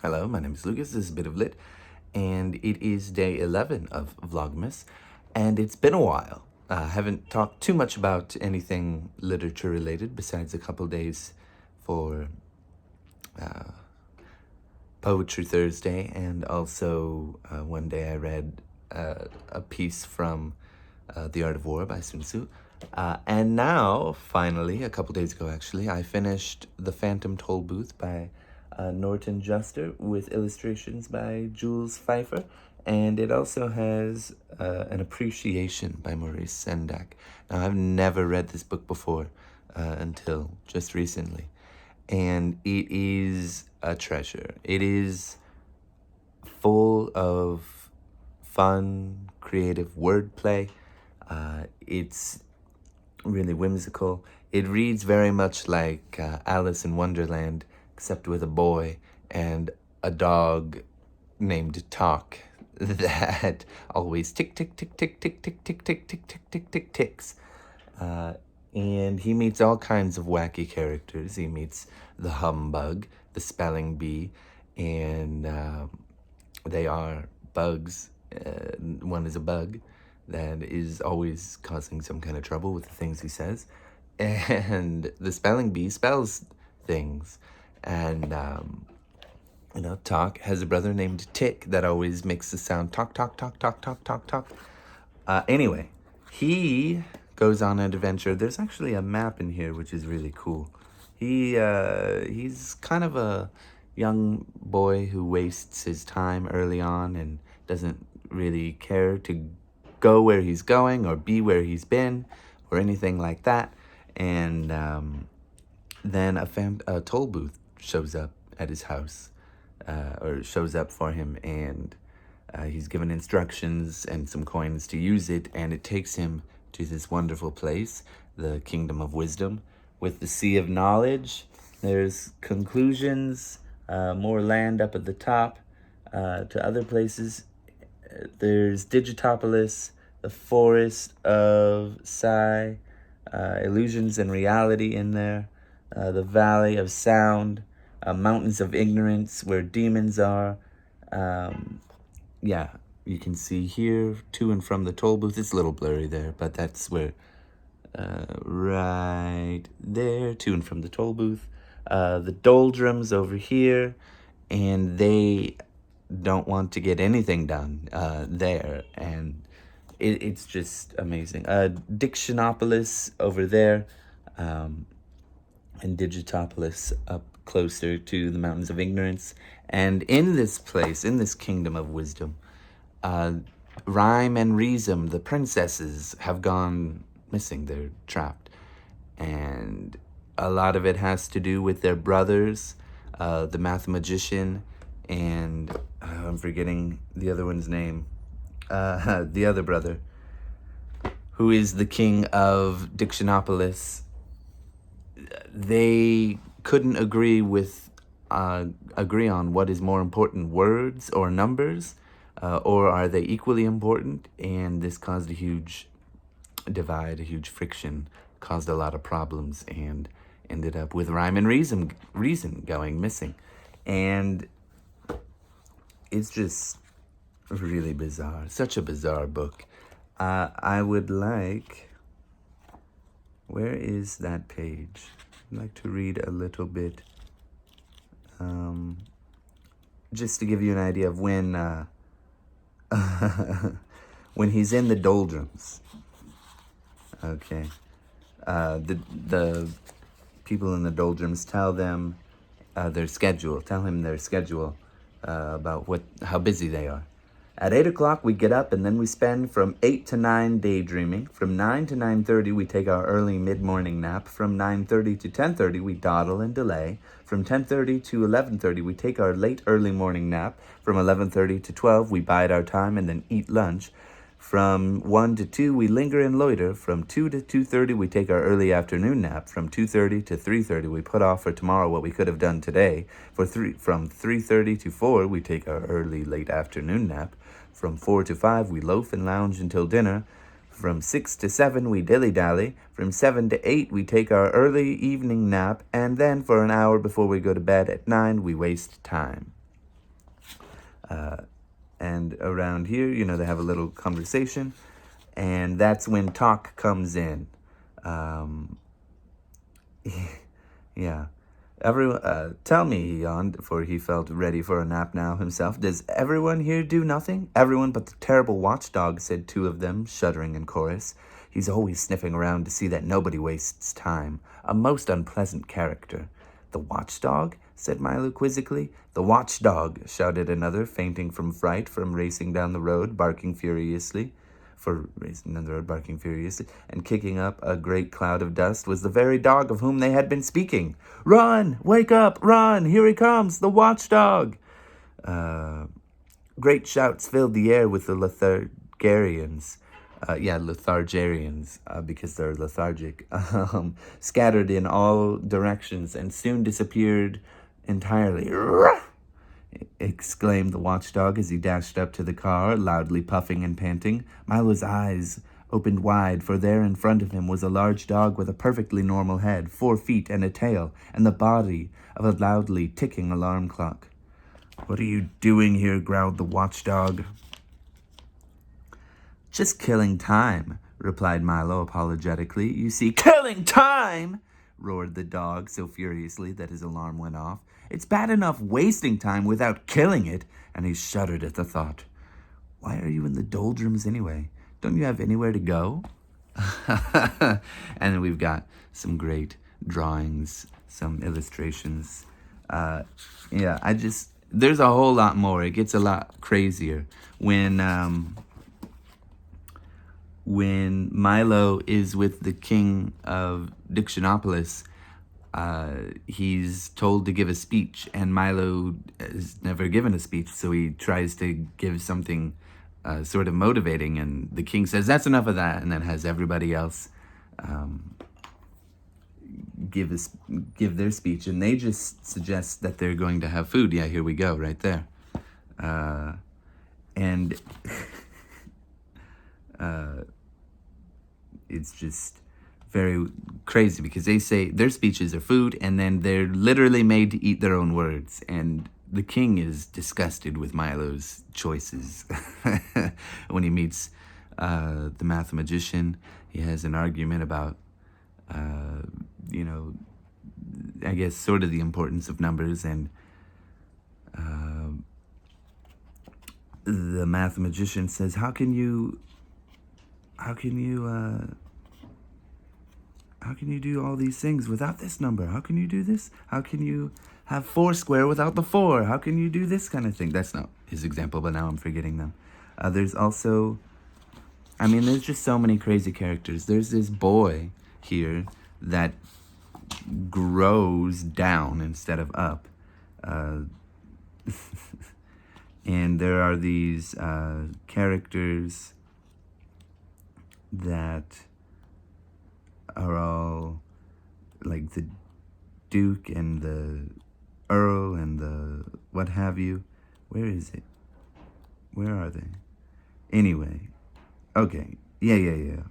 Hello, my name is Lucas. This is a bit of lit, and it is day 11 of Vlogmas, and it's been a while. I haven't talked too much about anything literature related besides a couple days for Poetry Thursday, and also one day I read a piece from The Art of War by Sun Tzu. And now, finally, a couple days ago actually, I finished The Phantom Tollbooth by Norton with illustrations by Jules Pfeiffer. And it also has an appreciation by Maurice Sendak. Now, I've never read this book before until just recently. And it is a treasure. It is full of fun, creative wordplay. It's really whimsical. It reads very much like Alice in Wonderland, except with a boy and a dog named Talk that always tick, tick, tick, tick, tick, tick, tick, tick, tick, tick, tick, tick, ticks. And he meets all kinds of wacky characters. He meets the humbug, the spelling bee, and they are bugs. One is a bug that is always causing some kind of trouble with the things he says. And the spelling bee spells things. And, Talk has a brother named Tick that always makes the sound talk, talk, talk, talk, talk, talk, talk. Anyway, he goes on an adventure. There's actually a map in here, which is really cool. He's kind of a young boy who wastes his time early on and doesn't really care to go where he's going or be where he's been or anything like that. And then a toll booth shows up at his house, or shows up for him, and he's given instructions and some coins to use it, and it takes him to this wonderful place, the Kingdom of Wisdom, with the Sea of Knowledge. There's conclusions, more land up at the top, to other places. There's Digitopolis, the Forest of Psi, Illusions and Reality in there, the Valley of Sound, Mountains of Ignorance, where demons are. Yeah, you can see here, to and from the toll booth. It's a little blurry there, but that's where, right there, to and from the toll booth. The doldrums over here, and they don't want to get anything done there, and it's just amazing. Dictionopolis over there, and Digitopolis up closer to the Mountains of Ignorance. And in this place, in this Kingdom of Wisdom, Rhyme and Reason, the princesses, have gone missing. They're trapped. And a lot of it has to do with their brothers, the mathematician, and I'm forgetting the other one's name, the other brother, who is the king of Dictionopolis. They couldn't agree on what is more important, words or numbers, or are they equally important? And this caused a huge divide, a huge friction, caused a lot of problems, and ended up with Rhyme and Reason going missing. And it's just really bizarre. Such a bizarre book. I would like... Where is that page? I'd like to read a little bit. Just to give you an idea of when when he's in the doldrums. Okay. The people in the doldrums tell them their schedule. Tell him their schedule about how busy they are. At 8 o'clock, we get up, and then we spend from 8 to 9 daydreaming. From 9 to 9:30, we take our early mid-morning nap. From 9:30 to 10:30, we dawdle and delay. From 10:30 to 11:30, we take our late early morning nap. From 11:30 to 12, we bide our time and then eat lunch. From 1 to 2, we linger and loiter. From 2 to 2:30, we take our early afternoon nap. From 2:30 to 3:30, we put off for tomorrow what we could have done today. From 3:30 to 4, we take our early late afternoon nap. From 4 to 5, we loaf and lounge until dinner. From 6 to 7, we dilly-dally. From 7 to 8, we take our early evening nap. And then for an hour before we go to bed at 9, we waste time. And around here, you know, they have a little conversation, and that's when talk comes in. Yeah. Everyone, tell me, he yawned, for he felt ready for a nap now himself. Does everyone here do nothing? Everyone but the terrible watchdog, said two of them, shuddering in chorus. He's always sniffing around to see that nobody wastes time. A most unpleasant character. The watchdog? Said Milo quizzically. The watchdog, shouted another, fainting from fright from racing down the road, barking furiously. And kicking up a great cloud of dust was the very dog of whom they had been speaking. Run! Wake up! Run! Here he comes! The watchdog! Great shouts filled the air with the lethargarians. Because they're lethargic, scattered in all directions and soon disappeared entirely. Exclaimed the watchdog as he dashed up to the car, loudly puffing and panting. Milo's eyes opened wide, for there in front of him was a large dog with a perfectly normal head, 4 feet and a tail, and the body of a loudly ticking alarm clock. What are you doing here? Growled the watchdog. Just killing time, replied Milo apologetically. You see, killing time! Roared the dog so furiously that his alarm went off. It's bad enough wasting time without killing it, and he shuddered at the thought. Why are you in the doldrums anyway? Don't you have anywhere to go? And then we've got some great drawings, some illustrations. There's a whole lot more. It gets a lot crazier when Milo is with the king of Dictionopolis. He's told to give a speech, and Milo has never given a speech, so he tries to give something sort of motivating, and the king says, that's enough of that, and then has everybody else give their speech, and they just suggest that they're going to have food. Yeah, here we go, right there. And it's just very crazy because they say their speeches are food, and then they're literally made to eat their own words. And the king is disgusted with Milo's choices. When he meets the mathematician, he has an argument about, I guess sort of the importance of numbers, and the mathematician says, how can you do all these things without this number? How can you do this? How can you have 4 square without the 4? How can you do this kind of thing? That's not his example, but now I'm forgetting them. There's also, there's just so many crazy characters. There's this boy here that grows down instead of up. And there are these characters that are all like the Duke and the Earl and the what have you. Where is it? Where are they? Anyway. Okay. Yeah.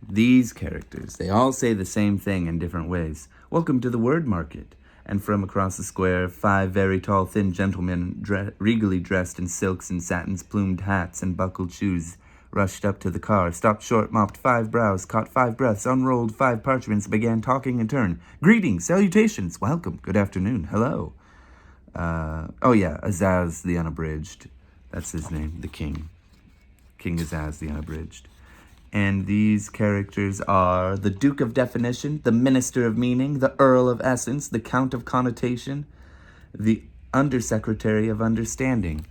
These characters, they all say the same thing in different ways. Welcome to the word market. And from across the square, 5 very tall, thin gentlemen, regally dressed in silks and satins, plumed hats, and buckled shoes, rushed up to the car, stopped short, mopped 5 brows, caught 5 breaths, unrolled 5 parchments, began talking in turn. Greetings, salutations, welcome, good afternoon, hello. Azaz the Unabridged. That's his name, the king. King Azaz the Unabridged. And these characters are the Duke of Definition, the Minister of Meaning, the Earl of Essence, the Count of Connotation, the Undersecretary of Understanding.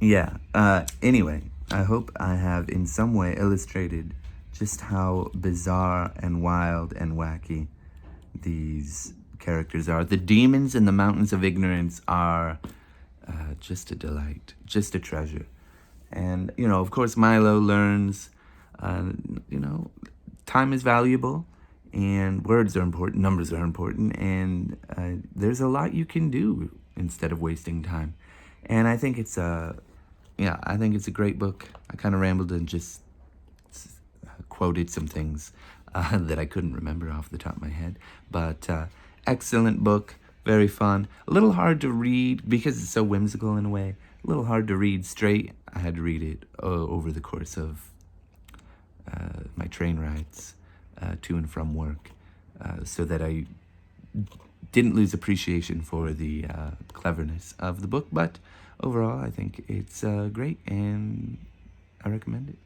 Anyway, I hope I have in some way illustrated just how bizarre and wild and wacky these characters are. The demons in the mountains of ignorance are just a delight, just a treasure. And, of course, Milo learns, time is valuable, and words are important, numbers are important, and there's a lot you can do instead of wasting time. And I think it's a great book. I kind of rambled and just quoted some things that I couldn't remember off the top of my head. But excellent book, very fun. A little hard to read because it's so whimsical in a way. A little hard to read straight. I had to read it over the course of my train rides to and from work, so that I didn't lose appreciation for the cleverness of the book. But overall, I think it's great, and I recommend it.